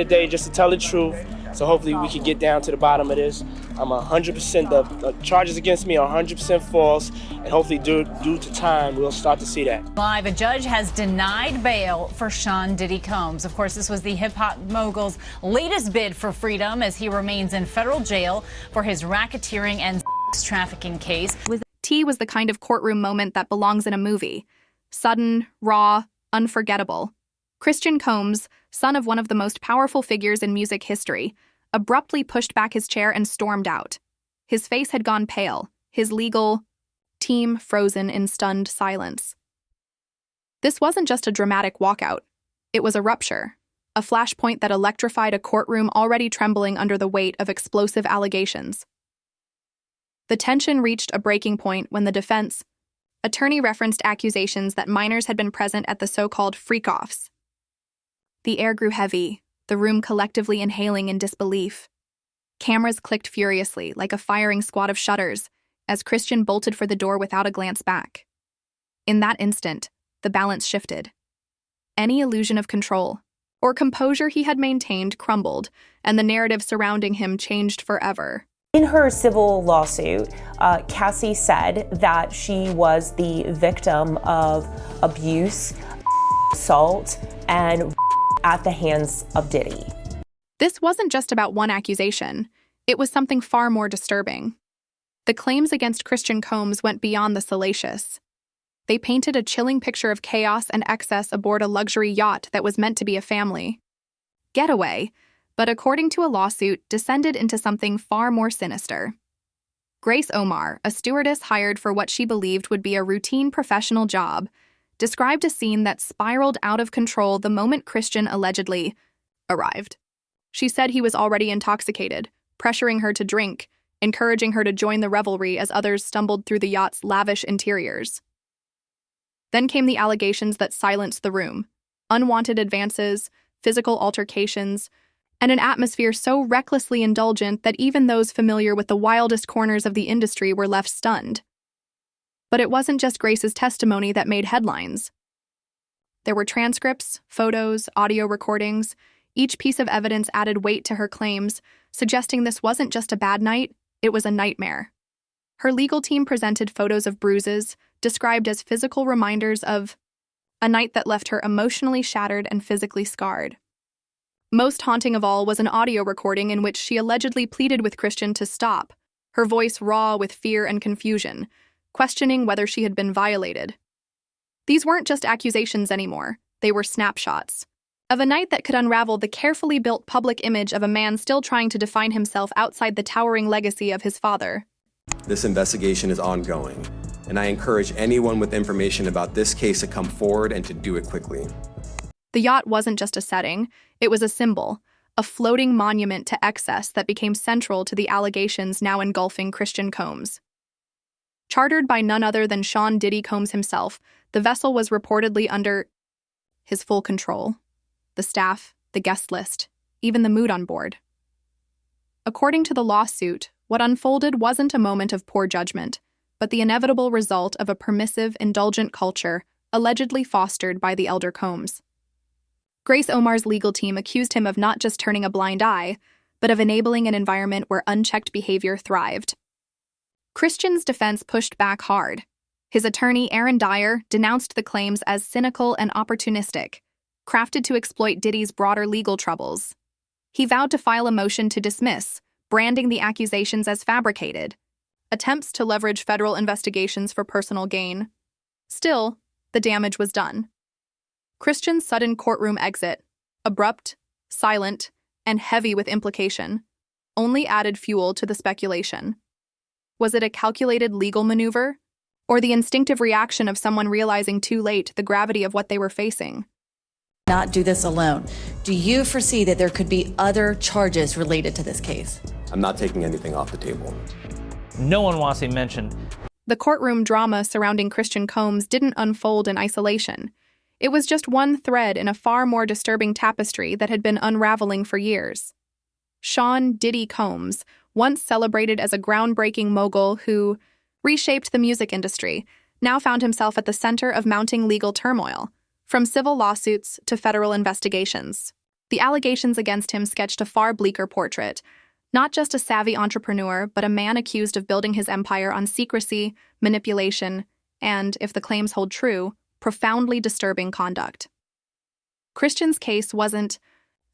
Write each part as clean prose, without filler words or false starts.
here today just to tell the truth. So hopefully we can get down to the bottom of this. I'm 100%, the charges against me are 100% false, and hopefully due to time, we'll start to see that. Live, a judge has denied bail for Sean Diddy Combs. Of course, this was the hip-hop mogul's latest bid for freedom as he remains in federal jail for his racketeering and sex trafficking case. T was the kind of courtroom moment that belongs in a movie. Sudden, raw, unforgettable. Christian Combs, son of one of the most powerful figures in music history, abruptly pushed back his chair and stormed out. His face had gone pale, his legal team frozen in stunned silence. This wasn't just a dramatic walkout. It was a rupture, a flashpoint that electrified a courtroom already trembling under the weight of explosive allegations. The tension reached a breaking point when the defense attorney referenced accusations that minors had been present at the so-called freak-offs. The air grew heavy, the room collectively inhaling in disbelief. Cameras clicked furiously, like a firing squad of shutters, as Christian bolted for the door without a glance back. In that instant, the balance shifted. Any illusion of control or composure he had maintained crumbled, and the narrative surrounding him changed forever. In her civil lawsuit, Cassie said that she was the victim of abuse, assault, and at the hands of Diddy. This wasn't just about one accusation. It was something far more disturbing. The claims against Christian Combs went beyond the salacious. They painted a chilling picture of chaos and excess aboard a luxury yacht that was meant to be a family getaway, but according to a lawsuit, descended into something far more sinister. Grace Omar, a stewardess hired for what she believed would be a routine professional job, described a scene that spiraled out of control the moment Christian allegedly arrived. She said he was already intoxicated, pressuring her to drink, encouraging her to join the revelry as others stumbled through the yacht's lavish interiors. Then came the allegations that silenced the room, unwanted advances, physical altercations, and an atmosphere so recklessly indulgent that even those familiar with the wildest corners of the industry were left stunned. But it wasn't just Grace's testimony that made headlines. There were transcripts, photos, audio recordings. Each piece of evidence added weight to her claims, suggesting this wasn't just a bad night, it was a nightmare. Her legal team presented photos of bruises, described as physical reminders of a night that left her emotionally shattered and physically scarred. Most haunting of all was an audio recording in which she allegedly pleaded with Christian to stop, her voice raw with fear and confusion, questioning whether she had been violated. These weren't just accusations anymore, they were snapshots of a night that could unravel the carefully built public image of a man still trying to define himself outside the towering legacy of his father. This investigation is ongoing, and I encourage anyone with information about this case to come forward and to do it quickly. The yacht wasn't just a setting, it was a symbol, a floating monument to excess that became central to the allegations now engulfing Christian Combs. Chartered by none other than Sean Diddy Combs himself, the vessel was reportedly under his full control. The staff, the guest list, even the mood on board. According to the lawsuit, what unfolded wasn't a moment of poor judgment, but the inevitable result of a permissive, indulgent culture allegedly fostered by the elder Combs. Grace Omar's legal team accused him of not just turning a blind eye, but of enabling an environment where unchecked behavior thrived. Christian's defense pushed back hard. His attorney, Aaron Dyer, denounced the claims as cynical and opportunistic, crafted to exploit Diddy's broader legal troubles. He vowed to file a motion to dismiss, branding the accusations as fabricated, attempts to leverage federal investigations for personal gain. Still, the damage was done. Christian's sudden courtroom exit, abrupt, silent, and heavy with implication, only added fuel to the speculation. Was it a calculated legal maneuver, or the instinctive reaction of someone realizing too late the gravity of what they were facing? Not do this alone. Do you foresee that there could be other charges related to this case? I'm not taking anything off the table. No one wants to be mentioned. The courtroom drama surrounding Christian Combs didn't unfold in isolation. It was just one thread in a far more disturbing tapestry that had been unraveling for years. Sean Diddy Combs, once celebrated as a groundbreaking mogul who reshaped the music industry, now found himself at the center of mounting legal turmoil, from civil lawsuits to federal investigations. The allegations against him sketched a far bleaker portrait. Not just a savvy entrepreneur, but a man accused of building his empire on secrecy, manipulation, and, if the claims hold true, profoundly disturbing conduct. Christian's case wasn't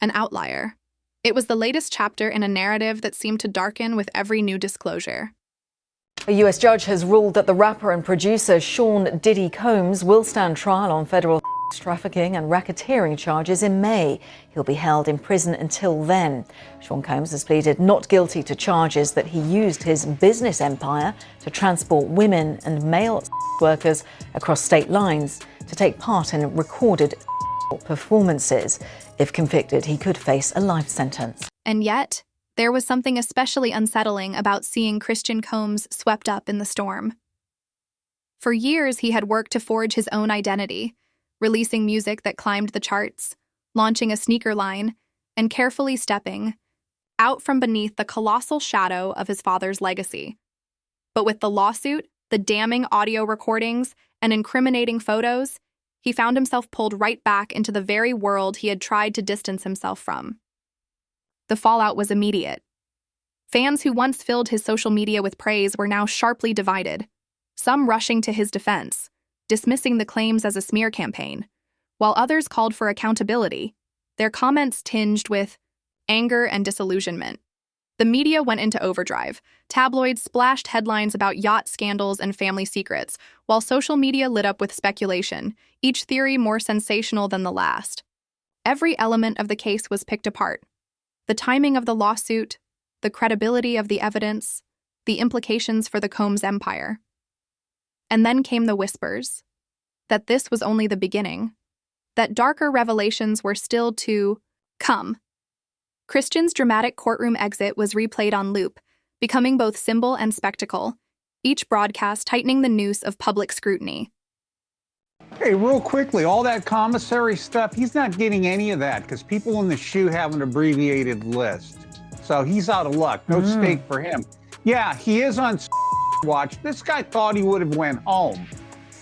an outlier. It was the latest chapter in a narrative that seemed to darken with every new disclosure. A U.S. judge has ruled that the rapper and producer Sean Diddy Combs will stand trial on federal trafficking and racketeering charges in May. He'll be held in prison until then. Sean Combs has pleaded not guilty to charges that he used his business empire to transport women and male workers across state lines to take part in recorded performances. If convicted, he could face a life sentence. And yet, there was something especially unsettling about seeing Christian Combs swept up in the storm. For years, he had worked to forge his own identity, releasing music that climbed the charts, launching a sneaker line, and carefully stepping out from beneath the colossal shadow of his father's legacy. But with the lawsuit, the damning audio recordings, and incriminating photos, he found himself pulled right back into the very world he had tried to distance himself from. The fallout was immediate. Fans who once filled his social media with praise were now sharply divided, some rushing to his defense, dismissing the claims as a smear campaign, while others called for accountability, their comments tinged with anger and disillusionment. The media went into overdrive. Tabloids splashed headlines about yacht scandals and family secrets, while social media lit up with speculation, each theory more sensational than the last. Every element of the case was picked apart. The timing of the lawsuit, the credibility of the evidence, the implications for the Combs empire. And then came the whispers that this was only the beginning, that darker revelations were still to come. Christian's dramatic courtroom exit was replayed on loop, becoming both symbol and spectacle, each broadcast tightening the noose of public scrutiny. Hey, real quickly, all that commissary stuff, he's not getting any of that because people in the shoe have an abbreviated list. So he's out of luck. No stake for him. Yeah, he is on watch. This guy thought he would have went home.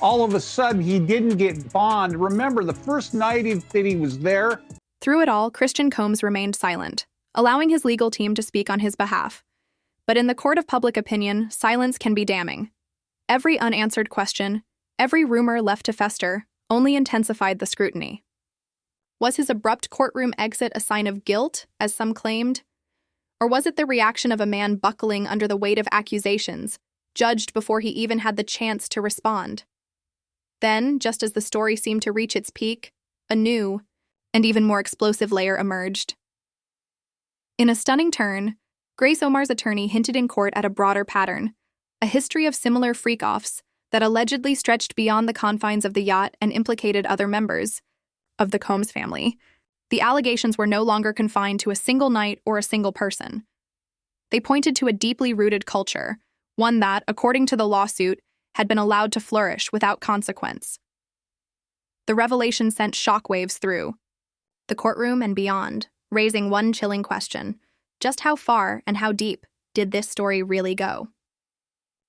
All of a sudden, he didn't get bond. Remember, the first night that he was there. Through it all, Christian Combs remained silent, allowing his legal team to speak on his behalf. But in the court of public opinion, silence can be damning. Every unanswered question, every rumor left to fester, only intensified the scrutiny. Was his abrupt courtroom exit a sign of guilt, as some claimed? Or was it the reaction of a man buckling under the weight of accusations, judged before he even had the chance to respond? Then, just as the story seemed to reach its peak, a new and even more explosive layer emerged. In a stunning turn, Grace Omar's attorney hinted in court at a broader pattern, a history of similar freak-offs that allegedly stretched beyond the confines of the yacht and implicated other members of the Combs family. The allegations were no longer confined to a single night or a single person. They pointed to a deeply rooted culture, one that, according to the lawsuit, had been allowed to flourish without consequence. The revelation sent shockwaves through the courtroom and beyond, raising one chilling question: just how far and how deep did this story really go?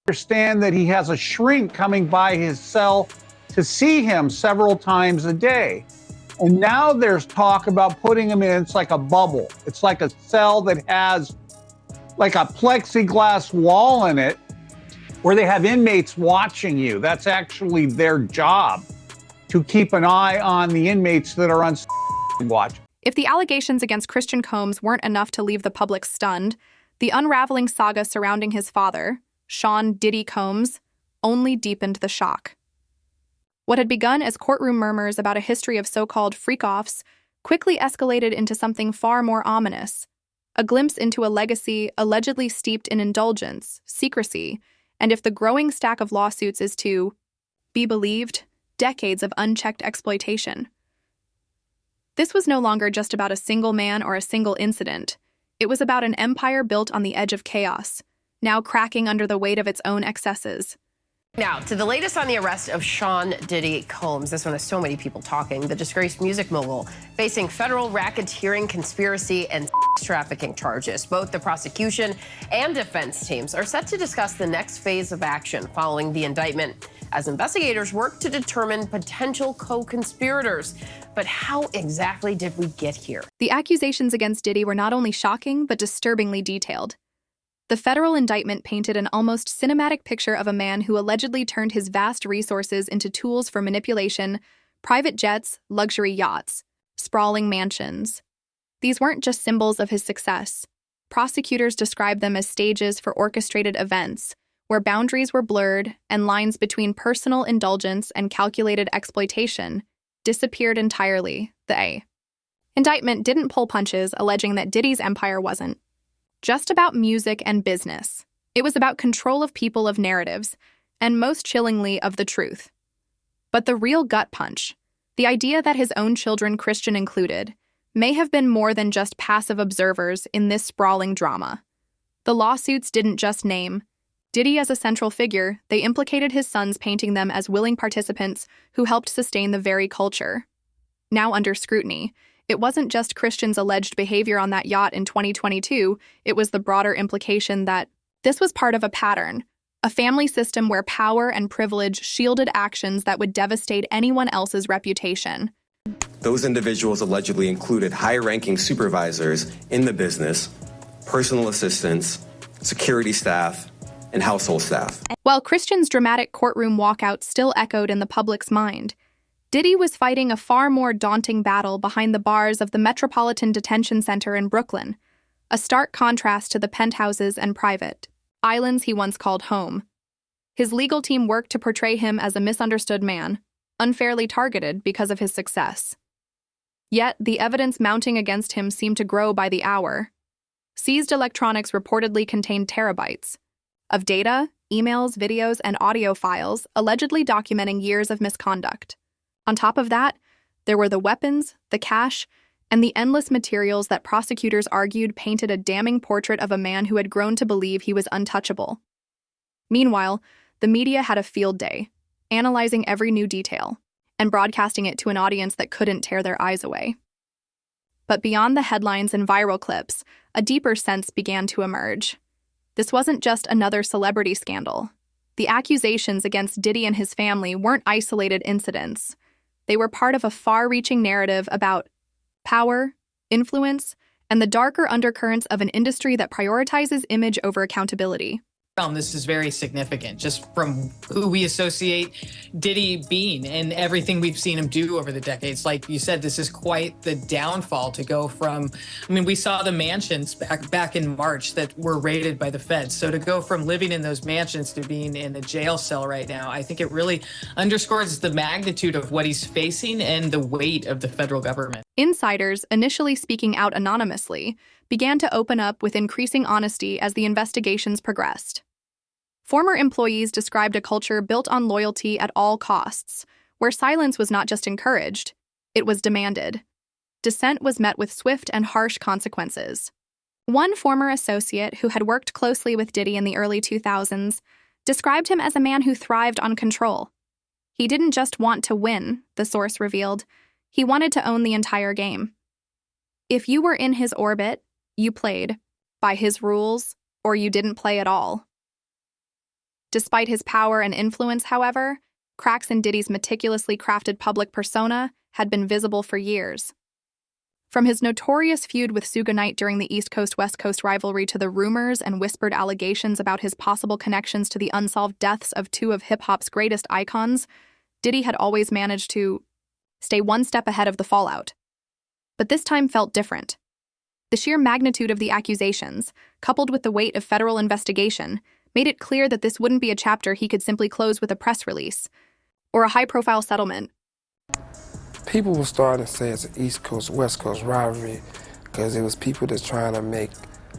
Understand that he has a shrink coming by his cell to see him several times a day. And now there's talk about putting him in, it's like a bubble. It's like a cell that has like a plexiglass wall in it where they have inmates watching you. That's actually their job, to keep an eye on the inmates that are on watch. If the allegations against Christian Combs weren't enough to leave the public stunned, the unraveling saga surrounding his father, Sean Diddy Combs, only deepened the shock. What had begun as courtroom murmurs about a history of so-called freak-offs quickly escalated into something far more ominous, a glimpse into a legacy allegedly steeped in indulgence, secrecy, and if the growing stack of lawsuits is to be believed, decades of unchecked exploitation. This was no longer just about a single man or a single incident. It was about an empire built on the edge of chaos, now cracking under the weight of its own excesses. Now, to the latest on the arrest of Sean Diddy Combs. This one has so many people talking. The disgraced music mogul facing federal racketeering, conspiracy, and trafficking charges. Both the prosecution and defense teams are set to discuss the next phase of action following the indictment. as investigators work to determine potential co-conspirators. But how exactly did we get here? The accusations against Diddy were not only shocking, but disturbingly detailed. The federal indictment painted an almost cinematic picture of a man who allegedly turned his vast resources into tools for manipulation: private jets, luxury yachts, sprawling mansions. These weren't just symbols of his success. Prosecutors described them as stages for orchestrated events, where boundaries were blurred and lines between personal indulgence and calculated exploitation disappeared entirely. The indictment didn't pull punches, alleging that Diddy's empire wasn't just about music and business. It was about control of people, of narratives, and most chillingly, of the truth. But the real gut punch, the idea that his own children, Christian included, may have been more than just passive observers in this sprawling drama. The lawsuits didn't just name Diddy as a central figure, they implicated his sons, painting them as willing participants who helped sustain the very culture. Now under scrutiny, it wasn't just Christian's alleged behavior on that yacht in 2022, it was the broader implication that this was part of a pattern, a family system where power and privilege shielded actions that would devastate anyone else's reputation. Those individuals allegedly included high-ranking supervisors in the business, personal assistants, security staff, and household staff. While Christian's dramatic courtroom walkout still echoed in the public's mind, Diddy was fighting a far more daunting battle behind the bars of the Metropolitan Detention Center in Brooklyn, a stark contrast to the penthouses and private islands he once called home. His legal team worked to portray him as a misunderstood man, unfairly targeted because of his success. Yet, the evidence mounting against him seemed to grow by the hour. Seized electronics reportedly contained terabytes of data, emails, videos, and audio files allegedly documenting years of misconduct. On top of that, there were the weapons, the cash, and the endless materials that prosecutors argued painted a damning portrait of a man who had grown to believe he was untouchable. Meanwhile, the media had a field day, analyzing every new detail and broadcasting it to an audience that couldn't tear their eyes away. But beyond the headlines and viral clips, a deeper sense began to emerge. This wasn't just another celebrity scandal. The accusations against Diddy and his family weren't isolated incidents. They were part of a far-reaching narrative about power, influence, and the darker undercurrents of an industry that prioritizes image over accountability. This is very significant, just from who we associate Diddy being and everything we've seen him do over the decades. Like you said, this is quite the downfall to go from, we saw the mansions back in March that were raided by the feds. So to go from living in those mansions to being in a jail cell right now, I think it really underscores the magnitude of what he's facing and the weight of the federal government. Insiders, initially speaking out anonymously, began to open up with increasing honesty as the investigations progressed. Former employees described a culture built on loyalty at all costs, where silence was not just encouraged, it was demanded. Dissent was met with swift and harsh consequences. One former associate who had worked closely with Diddy in the early 2000s described him as a man who thrived on control. He didn't just want to win, the source revealed, he wanted to own the entire game. If you were in his orbit, you played by his rules, or you didn't play at all. Despite his power and influence, however, cracks in Diddy's meticulously crafted public persona had been visible for years. From his notorious feud with Suge Knight during the East Coast-West Coast rivalry to the rumors and whispered allegations about his possible connections to the unsolved deaths of two of hip-hop's greatest icons, Diddy had always managed to stay one step ahead of the fallout. But this time felt different. The sheer magnitude of the accusations, coupled with the weight of federal investigation, made it clear that this wouldn't be a chapter he could simply close with a press release or a high-profile settlement. People were starting to say it's an East Coast-West Coast rivalry because it was people that's trying to make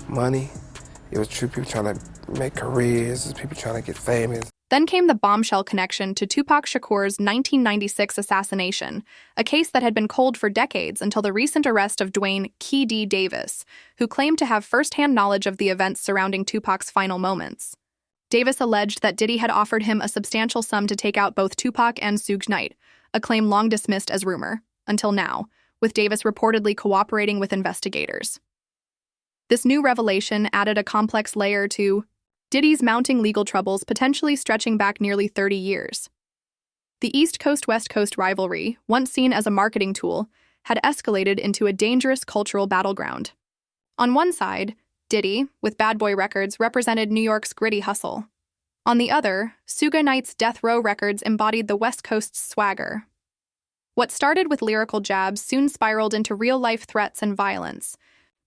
money. It was true people trying to make careers. It was people trying to get famous. Then came the bombshell connection to Tupac Shakur's 1996 assassination, a case that had been cold for decades until the recent arrest of Dwayne "Key D" Davis, who claimed to have first-hand knowledge of the events surrounding Tupac's final moments. Davis alleged that Diddy had offered him a substantial sum to take out both Tupac and Suge Knight, a claim long dismissed as rumor, until now, with Davis reportedly cooperating with investigators. This new revelation added a complex layer to Diddy's mounting legal troubles, potentially stretching back nearly 30 years. The East Coast-West Coast rivalry, once seen as a marketing tool, had escalated into a dangerous cultural battleground. On one side, Diddy, with Bad Boy Records, represented New York's gritty hustle. On the other, Suge Knight's Death Row Records embodied the West Coast's swagger. What started with lyrical jabs soon spiraled into real-life threats and violence,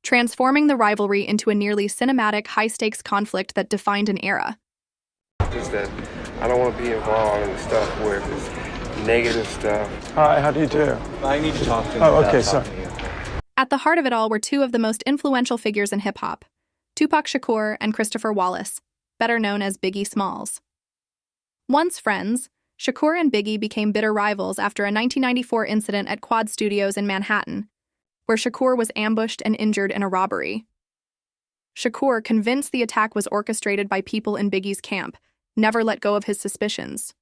transforming the rivalry into a nearly cinematic, high-stakes conflict that defined an era. Just that I don't want to be involved in stuff where it's negative stuff. Hi, how do you do? I need to talk to you. Oh, okay, sorry. At the heart of it all were two of the most influential figures in hip-hop, Tupac Shakur and Christopher Wallace, better known as Biggie Smalls. Once friends, Shakur and Biggie became bitter rivals after a 1994 incident at Quad Studios in Manhattan, where Shakur was ambushed and injured in a robbery. Shakur, convinced the attack was orchestrated by people in Biggie's camp, never let go of his suspicions.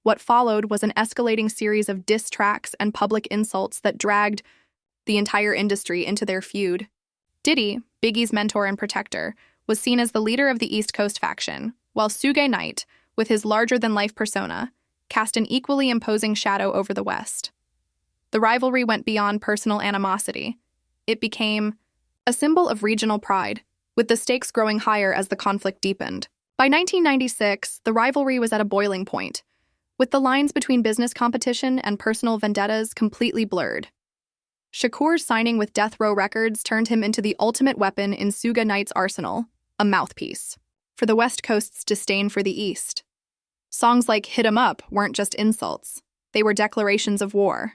What followed was an escalating series of diss tracks and public insults that dragged the entire industry into their feud. Diddy, Biggie's mentor and protector, was seen as the leader of the East Coast faction, while Suge Knight, with his larger-than-life persona, cast an equally imposing shadow over the West. The rivalry went beyond personal animosity. It became a symbol of regional pride, with the stakes growing higher as the conflict deepened. By 1996, the rivalry was at a boiling point, with the lines between business competition and personal vendettas completely blurred. Shakur's signing with Death Row Records turned him into the ultimate weapon in Suge Knight's arsenal, a mouthpiece, for the West Coast's disdain for the East. Songs like Hit 'Em Up weren't just insults, they were declarations of war.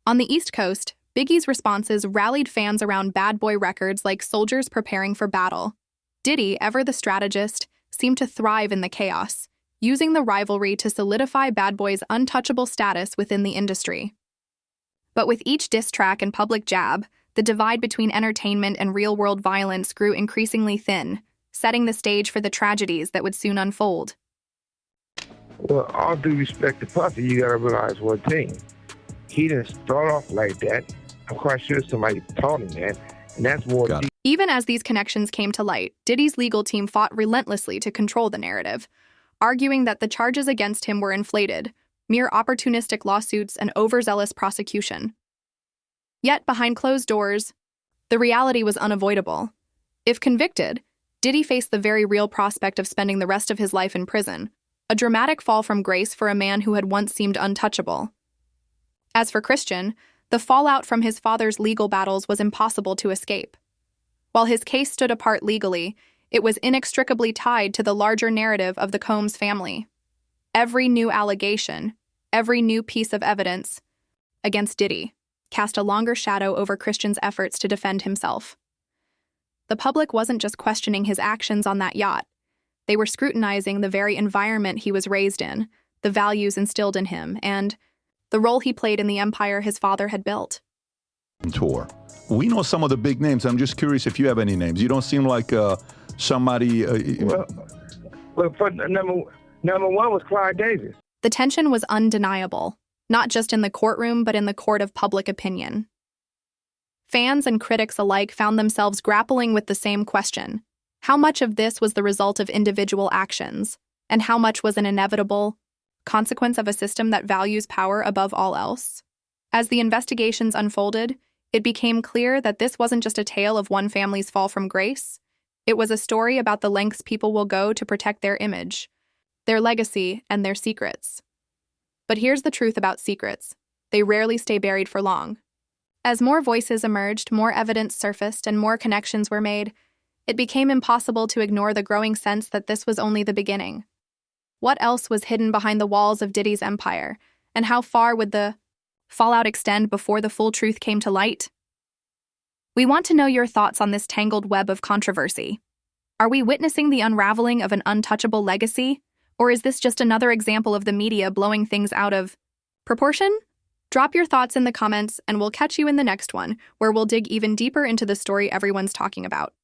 On the East Coast, Biggie's responses rallied fans around Bad Boy Records like soldiers preparing for battle. Diddy, ever the strategist, seemed to thrive in the chaos, using the rivalry to solidify Bad Boy's untouchable status within the industry. But with each diss track and public jab, the divide between entertainment and real-world violence grew increasingly thin, setting the stage for the tragedies that would soon unfold. Well, all due respect to Puffy, you gotta realize one thing. He didn't start off like that. I'm quite sure somebody taught him that, and that's more. Even as these connections came to light, Diddy's legal team fought relentlessly to control the narrative, arguing that the charges against him were inflated, mere opportunistic lawsuits and overzealous prosecution. Yet, behind closed doors, the reality was unavoidable. If convicted, Diddy faced the very real prospect of spending the rest of his life in prison, a dramatic fall from grace for a man who had once seemed untouchable. As for Christian, the fallout from his father's legal battles was impossible to escape. While his case stood apart legally, it was inextricably tied to the larger narrative of the Combs family. Every new allegation, every new piece of evidence against Diddy cast a longer shadow over Christian's efforts to defend himself. The public wasn't just questioning his actions on that yacht. They were scrutinizing the very environment he was raised in, the values instilled in him, and the role he played in the empire his father had built. Tour. We know some of the big names. I'm just curious if you have any names. You don't seem like somebody... Well, for number one was Clyde Davis. The tension was undeniable, not just in the courtroom, but in the court of public opinion. Fans and critics alike found themselves grappling with the same question. How much of this was the result of individual actions, and how much was an inevitable consequence of a system that values power above all else? As the investigations unfolded, it became clear that this wasn't just a tale of one family's fall from grace. It was a story about the lengths people will go to protect their image, their legacy, and their secrets. But here's the truth about secrets. They rarely stay buried for long. As more voices emerged, more evidence surfaced, and more connections were made, it became impossible to ignore the growing sense that this was only the beginning. What else was hidden behind the walls of Diddy's empire, and how far would the fallout extend before the full truth came to light? We want to know your thoughts on this tangled web of controversy. Are we witnessing the unraveling of an untouchable legacy, or is this just another example of the media blowing things out of proportion? Drop your thoughts in the comments, and we'll catch you in the next one, where we'll dig even deeper into the story everyone's talking about.